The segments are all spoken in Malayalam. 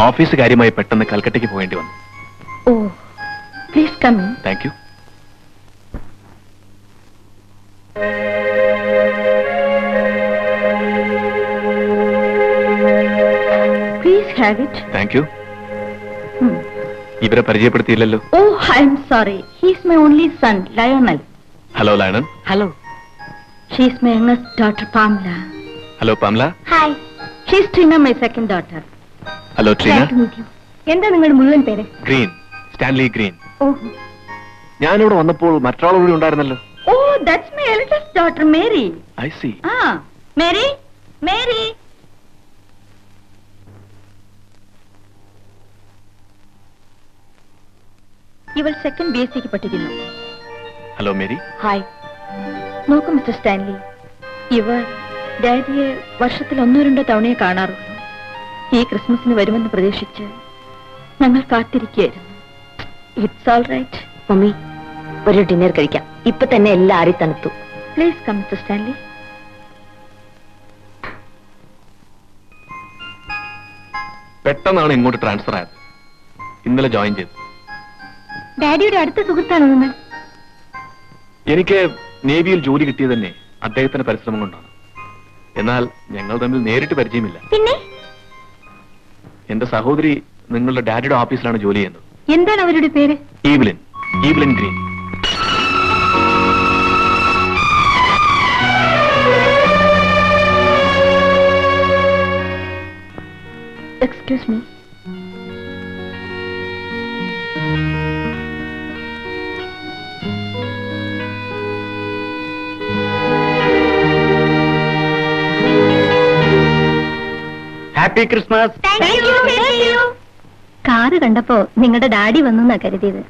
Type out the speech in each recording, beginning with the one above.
ഓഫീസ് കാര്യമായി പെട്ടെന്ന് കൽക്കട്ടയ്ക്ക് പോകേണ്ടി വന്നു. Oh, please come in. Thank you. Please have it. Thank you. ഇവരെ പരിചയപ്പെടുത്തിയില്ലല്ലോ. Oh, I am sorry. He's my only son, Lionel. Hello Lionel. Hello. She's my youngest daughter Pamela. Hello Pamela. Hi. She's Trina, my second daughter. Hello Trina. എന്താ നിങ്ങളുടെ മുഴുവൻ പേര്? Green, Stanley Green. ഓഹോ. ഞാനിവിടെ വന്നപ്പോൾ മറ്റൊരാൾ കൂടി ഉണ്ടായിരുന്നല്ലോ. Oh, that's my eldest daughter Mary. I see. ആ, മേരി, മേരി. ഇവൾ സെക്കൻഡ് BSc പഠിക്കുന്നു. Hello Mary. ഹായ്. നോക്കൂ മിസ്റ്റർ സ്റ്റാൻലി, ഇവർ ഡാഡിയെ വർഷത്തിൽ 1-2 തവണയെ കാണാറുള്ളൂ. ഈ ക്രിസ്മസിന് വരുമെന്ന് പ്രതീക്ഷിച്ച് ഞങ്ങൾ കാത്തിരിക്കുകയായിരുന്നു. It's all right. മമ്മി, ഒരു ഡിന്നർ കഴിക്കാം. ഇപ്പൊ തന്നെ എല്ലാരും തണുത്തു. Please come Mr Stanley. പെട്ടെന്നാണ് ഇങ്ങോട്ട് ട്രാൻസ്ഫർ ആയത്. ഇന്നലെ ജോയിൻ ചെയ്തു. ഡാഡിയുടെ അടുത്ത സുഹൃത്താണോ നിങ്ങൾ? എനിക്ക് നേവിയിൽ ജോലി കിട്ടിയത് തന്നെ അദ്ദേഹത്തിന്റെ പരിശ്രമം കൊണ്ടാണ്. എന്നാൽ ഞങ്ങൾ തമ്മിൽ നേരിട്ട് പരിചയമില്ല. പിന്നെ എന്റെ സഹോദരി നിങ്ങളുടെ ഡാഡിയുടെ ഓഫീസിലാണ് ജോലി ചെയ്യുന്നത്. എന്താണ് അവരുടെ പേര്? Evelyn, Evelyn green. Excuse me. Happy Christmas. Car കണ്ടപ്പോ നിങ്ങളുടെ ഡാഡി വന്നു കരുതിയത്.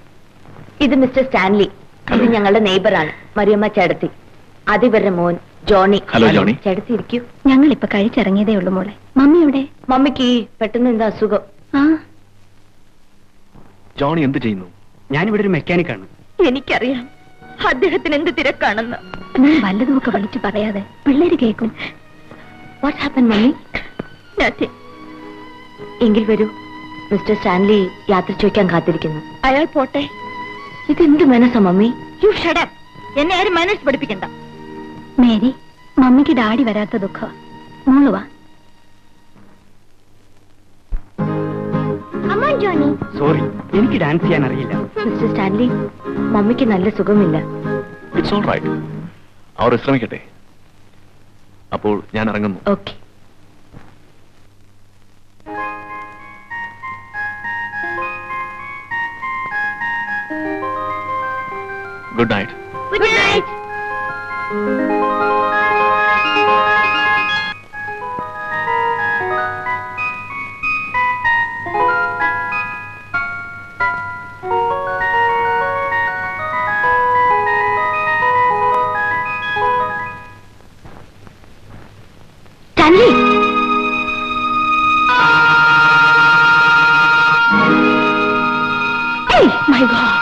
ഇത് മിസ്റ്റർ സ്റ്റാൻലി. ഇത് ഞങ്ങളുടെ നെയ്ബറാണ്, മരിയമ്മ ചേടത്തി. അതിവരുടെ മോൻ ജോണി. Hello Johnny. ചേടത്തി ഇരിക്കൂ. ഞങ്ങൾ ഇപ്പൊ കഴിച്ചിറങ്ങിയതേ ഉള്ളൂ മോളെ. മമ്മി എവിടെ? മമ്മിക്ക് പെട്ടെന്ന് എന്താ അസുഖം? ആ, ജോണി എന്ത് ചെയ്യുന്നു? ഞാനിവിടെ ഒരു മെക്കാനിക്കാണ്. എനിക്കറിയാം അദ്ദേഹത്തിന് എന്ത് തിരക്കാണെന്ന്. നീ വല്ലതുമൊക്കെ വിളിച്ചു പറയാതെ പിള്ളേര് കേൾക്കും. What happen mummy? എങ്കിൽ വരൂ. മിസ്റ്റർ സ്റ്റാൻലി യാത്ര ചോദിക്കാൻ കാത്തിരിക്കുന്നു. അയാൾ പോട്ടെ. ഇതെന്ത് മനസ്സാ മമ്മി? You shut up. എന്നെ ആരും മനസ്സ് പഠിപ്പിക്കണ്ട. മേരി, മമ്മിക്ക് ഡാഡി വരാത്ത ദുഃഖം. മോള് വാ. സോറി, എനിക്ക് ഡാൻസ് ചെയ്യാൻ അറിയില്ല. മിസ്റ്റർ സ്റ്റാൻലി, മമ്മിക്ക് നല്ല സുഖമില്ല. It's all right. അവർ വിശ്രമിക്കട്ടെ. അപ്പോൾ ഞാൻ ഇറങ്ങുന്നു. Okay. Good night. Good night. Stanley, my God.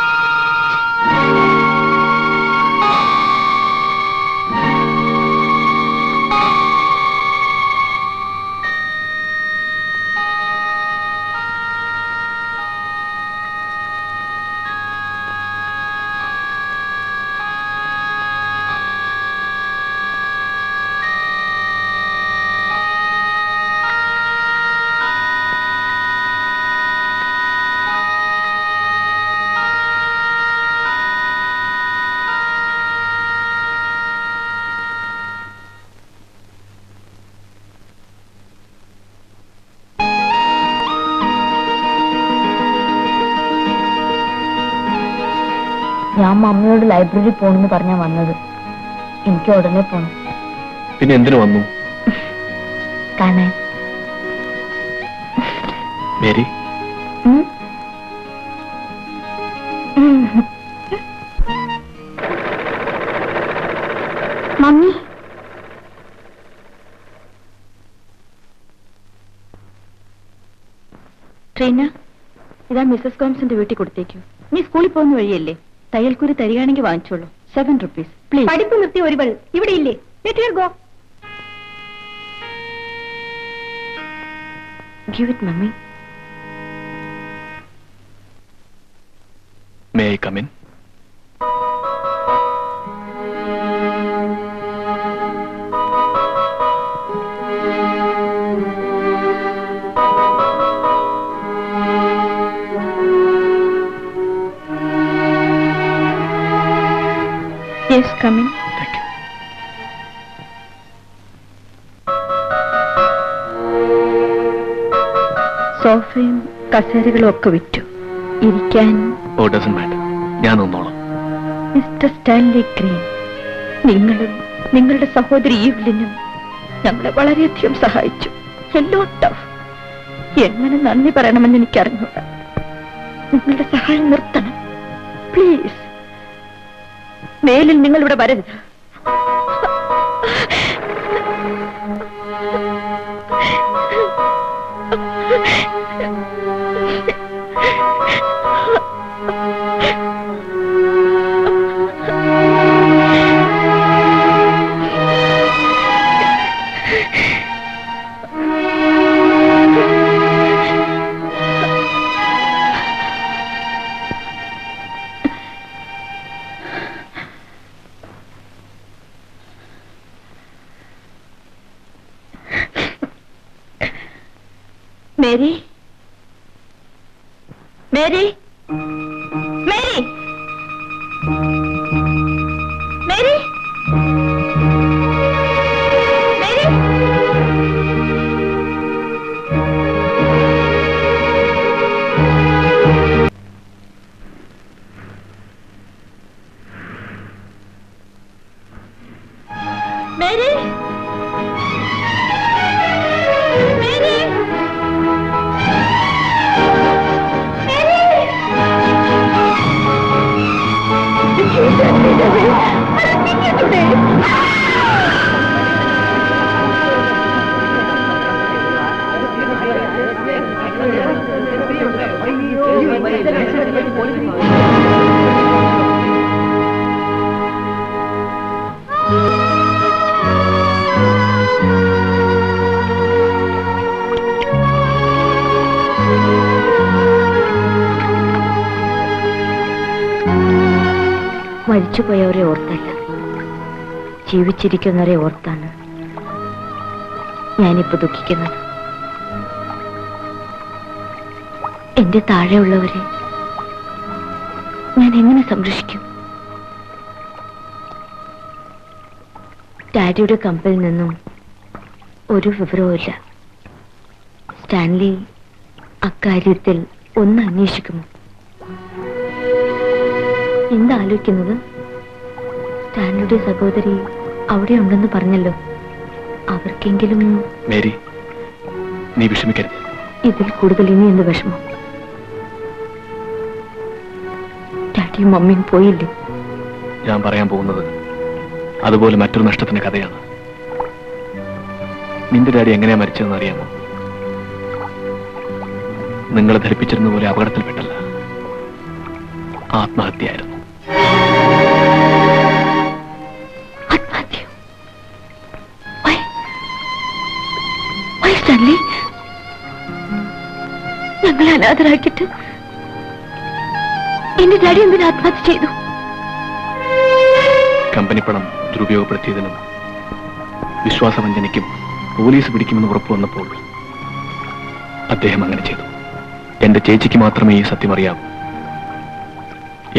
ഞാൻ മമ്മിയോട് ലൈബ്രറി പോണെന്ന് പറഞ്ഞാ വന്നത്. എനിക്ക് ഉടനെ പോണം. പിന്നെ എന്തിനു വന്നു? കാണാൻ. മേരി, മമ്മി, ട്രീന, ഇതാ മിസ്സസ് കോംസിന്റെ വീട്ടിൽ കൊടുത്തേക്കൂ. നീ സ്കൂളിൽ പോകുന്ന വഴിയല്ലേ? തയ്യൽക്കൂലി തരികയാണെങ്കിൽ വാങ്ങിച്ചോളൂ. 7 rupees പ്ലീസ്. പഠിപ്പ് നിർത്തി ഒരുവൾ ഇവിടെ ഇല്ലേ? Let her go. Give it, mummy. come in? Yes, come in. Thank you. സോഫയും കസേരകളും ഒക്കെ വിറ്റു. ഇരിക്കാൻ ഓ ഡസൻ മാറ്റർ, ഞാൻ നിന്നോളാം. മിസ്റ്റർ സ്റ്റാൻലി ഗ്രീൻ, നിങ്ങളും നിങ്ങളുടെ സഹോദരി ഈവ്ലിനും ഞങ്ങളെ വളരെയധികം സഹായിച്ചു. എങ്ങനെ നന്ദി പറയണമെന്ന് എനിക്കറിഞ്ഞൂട. നിങ്ങളുടെ സഹായം നിർത്തണം പ്ലീസ്. മേലിൽ നിങ്ങൾ ഇവിടെ വരരുത്. Mary, Mary, Mary, Mary, Mary. Mary, Mary. മരിച്ചുപോയവരെ ഓർത്തല്ല, ജീവിച്ചിരിക്കുന്നവരെ ഓർത്താണ് ഞാനിപ്പോ ദുഃഖിക്കുന്നത്. എന്റെ താഴെയുള്ളവരെ ഞാൻ എങ്ങനെ സംരക്ഷിക്കും? ഡാഡിയുടെ കമ്പനിയിൽ നിന്നും ഒരു വിവരവുമില്ല. സ്റ്റാൻലി അക്കാര്യത്തിൽ ഒന്ന് അന്വേഷിക്കുമോ? എന്താലോചിക്കുന്നത്? സ്റ്റാൻലിയുടെ സഹോദരി അവിടെ ഉണ്ടെന്ന് പറഞ്ഞല്ലോ. അവർക്കെങ്കിലും മേരി, നീ വിഷമിക്കരുത്. ഇതിൽ കൂടുതൽ ഇനി എന്ത് വിഷമം? ഡാഡിയും മമ്മിയും പോയില്ലേ? ഞാൻ പറയാൻ പോകുന്നത് അതുപോലെ മറ്റൊരു നഷ്ടത്തിന്റെ കഥയാണ്. നിന്റെ ഡാഡി എങ്ങനെയാ മരിച്ചതെന്ന് അറിയാമോ? നിങ്ങളെ ധരിപ്പിച്ചിരുന്ന പോലെ അപകടത്തിൽപ്പെട്ടല്ല, ആത്മഹത്യയായിരുന്നു. ഞങ്ങളെ അനാഥരാക്കിട്ട് എന്റെ ഡാഡി എന്തിനാ ആത്മഹത്യ ചെയ്തു? കമ്പനി പണം ദുരുപയോഗപ്പെടുത്തിയതിനും വിശ്വാസവഞ്ചനയ്ക്കും പോലീസ് പിടിക്കുമെന്ന് ഉറപ്പു വന്നപ്പോൾ അദ്ദേഹം അങ്ങനെ ചെയ്തു. എന്റെ ചേച്ചിക്ക് മാത്രമേ ഈ സത്യം അറിയാവൂ.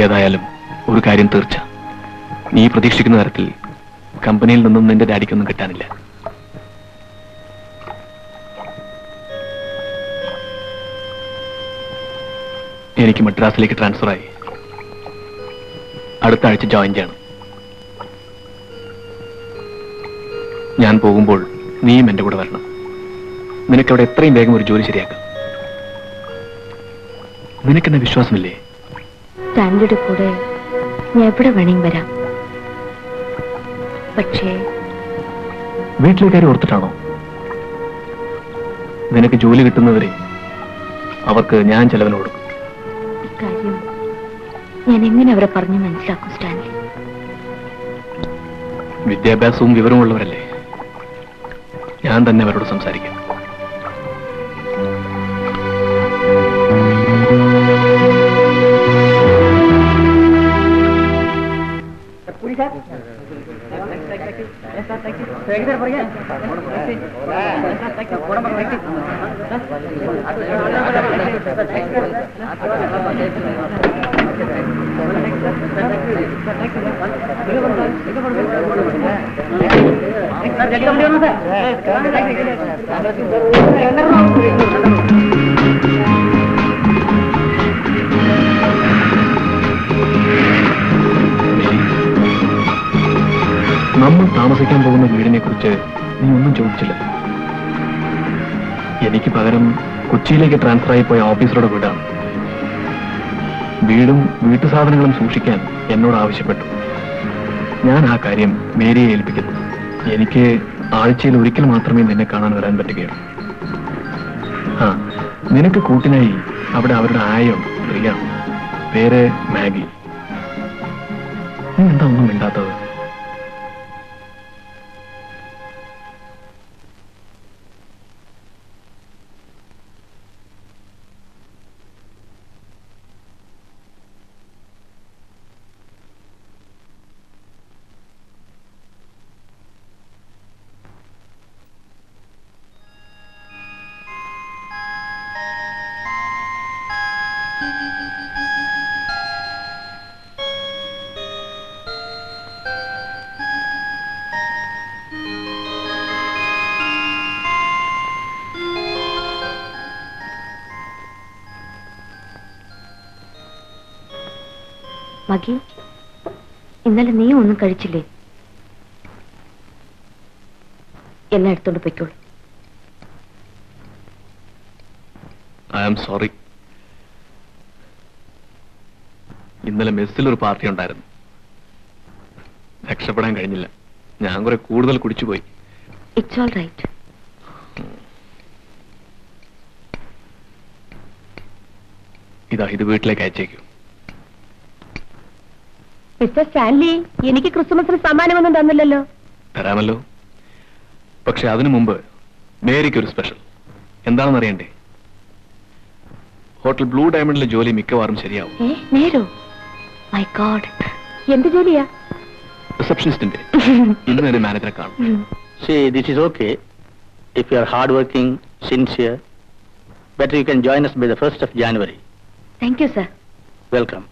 ഏതായാലും ഒരു കാര്യം തീർച്ച, നീ പ്രതീക്ഷിക്കുന്ന തരത്തിൽ കമ്പനിയിൽ നിന്നും നിന്റെ ഡാഡിക്കൊന്നും കിട്ടാനില്ല. എനിക്ക് മദ്രാസിലേക്ക് ട്രാൻസ്ഫറായി. അടുത്ത ആഴ്ച ജോയിൻ ചെയ്യണം. ഞാൻ പോകുമ്പോൾ നീയും എന്റെ കൂടെ വരണം. നിനക്കവിടെ എത്രയും വേഗം ഒരു ജോലി ശരിയാക്കാം. നിനക്കെന്നെ വിശ്വാസമില്ലേ? സ്റ്റാൻലിയുടെ കൂടെ ഞാൻ എവിടെ വേണമെങ്കിൽ വരാം. പക്ഷേ വീട്ടിലെ കാര്യം ഓർത്തിട്ടാണോ? നിനക്ക് ജോലി കിട്ടുന്നവരെ അവർക്ക് ഞാൻ ചെലവിന് കൊടുക്കും. ഇക്കാര്യം ഞാൻ എങ്ങനെ അവരെ പറഞ്ഞു മനസ്സിലാക്കും സ്റ്റാൻലി? വിദ്യാഭ്യാസവും വിവരമുള്ളവരല്ലേ. ഞാൻ തന്നെ അവരോട് സംസാരിക്കാം. നമ്മൾ താമസിക്കാൻ പോകുന്ന വീടിനെ കുറിച്ച് നീ ഒന്നും ചോദിച്ചില്ല. എനിക്ക് പകരം കൊച്ചിയിലേക്ക് ട്രാൻസ്ഫർ ആയി പോയ ഓഫീസറുടെ വീടാണ്. വീടും വീട്ടു സാധനങ്ങളും സൂക്ഷിക്കാൻ എന്നോട് ആവശ്യപ്പെട്ടു. ഞാൻ ആ കാര്യം മേരിയെ ഏൽപ്പിക്കുന്നു. എനിക്ക് ആഴ്ചയിൽ ഒരിക്കൽ മാത്രമേ നിന്നെ കാണാൻ വരാൻ പറ്റുകയുള്ളൂ. ആ, നിനക്ക് കൂട്ടിനായി അവിടെ അവരുടെ ആയോ പ്രിയ, പേര് മാഗി. നീ എന്താ ഒന്നും മിണ്ടാത്തത്? മകി, ഇന്നലെ നീ ഒന്നും കഴിച്ചില്ലേ? എല്ലാം എടുത്തോണ്ട് പൊയ്ക്കോളൂ. I am sorry. ഇന്നലെ മെസ്സിൽ ഒരു പാർട്ടി ഉണ്ടായിരുന്നു. രക്ഷപ്പെടാൻ കഴിഞ്ഞില്ല. ഞാൻ കുറെ കൂടുതൽ കുടിച്ചുപോയി. It's all right. ഇതാ, ഇത് വീട്ടിലേക്ക് അയച്ചേക്കൂ. മിസ്റ്റർ സ്റ്റാൻലി, എനിക്ക് ക്രിസ്മസിന് സമ്മാനമൊന്നും തന്നില്ലല്ലോ. തരാമല്ലോ. പക്ഷെ അതിനു മുമ്പ് മേരിക്കൊരു സ്പെഷ്യൽ. എന്താണെന്ന് അറിയണ്ടേ? ഹോട്ടൽ ബ്ലൂ ഡയമണ്ടിലെ ജോലി മിക്കവാറും ശരിയാവും. നേരോ? മൈ ഗോഡ്, എന്ത് ജോലിയാ? റിസപ്ഷനിസ്റ്റിന്റെ. ഇന്ന് തന്നെ മാനേജറെ കാണും. See, this is okay. If you are hardworking, sincere, better you can join us by the 1st of January. Thank you sir. Welcome.